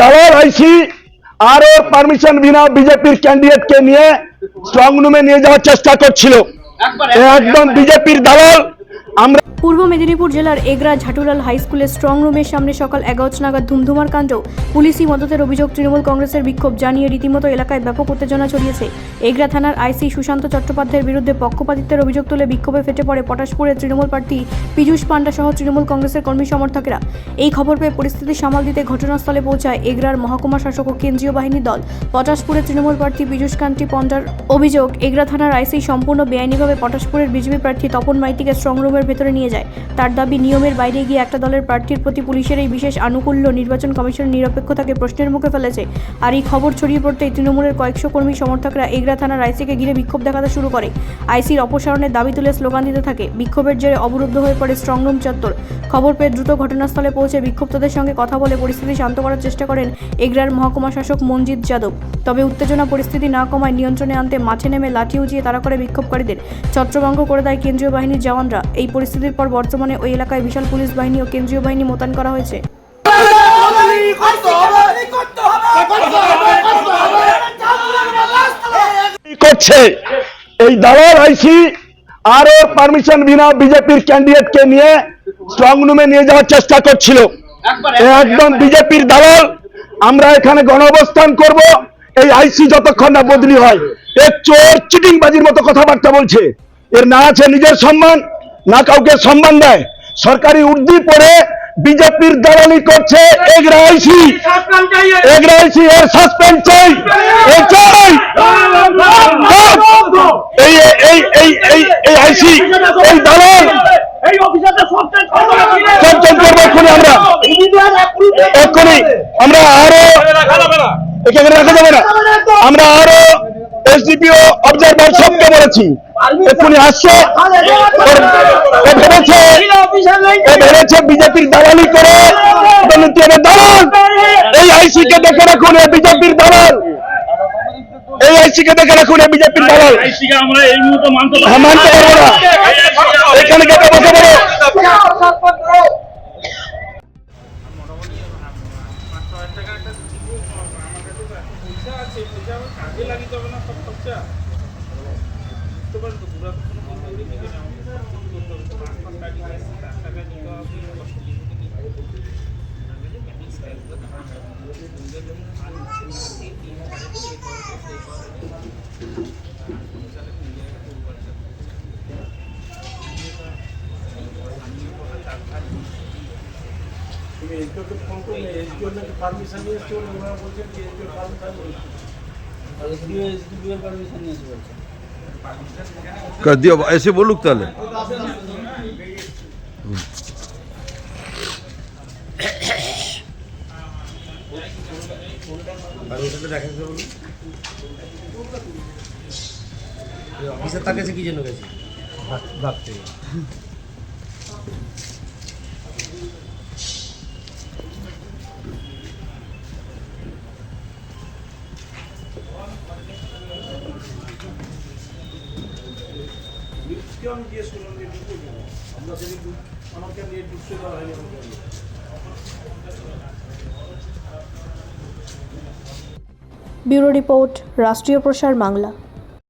দালাল আইসি আর ওর পারমিশন বিনা বিজেপির ক্যান্ডিডেটকে নিয়ে স্ট্রং রুমে নিয়ে যাওয়ার চেষ্টা করছিল। একদম বিজেপির দালাল। আমরা পূর্ব মেদিনীপুর জেলার এগরা ঝাটুলাল হাই স্কুলের স্ট্রং রুমের সামনে সকাল 11 নাগাদ ধুমধুমার কাণ্ড। পুলিশি মদতের অভিযোগ, তৃণমূল কংগ্রেসের বিক্ষোভ জানিয়ে রীতিমতো এলাকায় ব্যাপক উত্তেজনা ছড়িয়েছে। এগরা থানার আইসি সুশান্ত চট্টোপাধ্যায়ের বিরুদ্ধে পক্ষপাতিত্বের অভিযোগ তুলে বিক্ষোভে ফেটে পড়ে পটাশপুরের তৃণমূল প্রার্থী পীযূষ পান্ডা সহ তৃণমূল কংগ্রেসের কর্মী সমর্থকেরা। এই খবর পেয়ে পরিস্থিতি সামাল দিতে ঘটনাস্থলে পৌঁছায় এগরার মহকুমা শাসক ও কেন্দ্রীয় বাহিনীর দল। পটাশপুরের তৃণমূল প্রার্থী পীযূষ কান্তি পান্ডার অভিযোগ, এগরা থানার আইসি সম্পূর্ণ বেআইনিভাবে পটাশপুরের বিজেপি প্রার্থী তপন মাইতিকে স্ট্রং রুমের ভেতরে নিয়ে যায়। তার দাবি, নিয়মের বাইরে গিয়ে একটা দলের প্রার্থীর প্রতি পুলিশের এই বিশেষ আনুকূল্য নির্বাচন কমিশনের নিরপেক্ষতাকে প্রশ্নের মুখে ফেলেছে। আর এই খবর ছড়িয়ে পড়তেই তৃণমূলের কয়েকশো কর্মী সমর্থকরা এগরা থানার আইসিকে ঘিরে বিক্ষোভ দেখাতে শুরু করে। আইসির অপসারণের দাবি তুলে স্লোগান দিতে থাকে। বিক্ষোভের জেরে অবরুদ্ধ হয়ে পড়ে স্ট্রং রুম চত্বর। খবর পেয়ে দ্রুত ঘটনাস্থলে পৌঁছে বিক্ষুব্ধদের সঙ্গে কথা বলে পরিস্থিতি শান্ত করার চেষ্টা করেন এগরার মহকুমা শাসক মনজিৎ যাদব। তবে উত্তেজনা পরিস্থিতি না কমায় নিয়ন্ত্রণে আনতে মাঠে নেমে লাঠি উঁচিয়ে তাড়া করে বিক্ষোভকারীদের ছত্রভঙ্গ করে দেয় কেন্দ্রীয় বাহিনীর জওয়ানরা। এই পরিস্থিতির পর বর্তমানে ওই এলাকায় বিশাল পুলিশ বাহিনী ও কেন্দ্রীয় বাহিনী মোতায়েন করা হয়েছে। করছে এই দালাল আইসি আর ওর পারমিশন বিনা বিজেপির ক্যান্ডিডেটকে নিয়ে স্ট্রং রুমে নিয়ে যাওয়ার চেষ্টা করছিল। একদম বিজেপির দালাল। আমরা এখানে গণঅবস্থান করব এই আইসি যতক্ষণ না বদলি হয়। এর চোর চিটিংবাজির মতো কথাবার্তা বলছে। এর না আছে নিজের সম্মান, না কাউকে সম্মান দেয়। সরকারি উর্দি পড়ে বিজেপির দালালি করছে এগরা আইসি। এগরা আইসি এর সাসপেন্ড চাই। এই এই এই এই এই আইসি এই দালাল আমরা আরো এখানে রাখা যাবে না। আমরা আরো এসডিপিও অবজারভার সবকে বলেছি এক্ষুনি আসছে। ভেবেছে বিজেপির দালালি করে দালাল। এই আইসি কে দেখে রাখুন, বিজেপির দালাল। এই আইসি কে দেখে রাখুন, বিজেপির দালাল। মানতে পারবো না। এখানে কে বসে পড়ো। कर दिया ऐसे बोलूक ताले অফিসার তার কাছে কি জন্য গেছে ভাবতে। আমি জিজ্ঞেস করলাম যে আমরা সেদিন আমাকে নিয়ে ঢুকতে দেওয়া হয়নি। ব্যুরো রিপোর্ট, রাষ্ট্রীয় প্রসার বাংলা।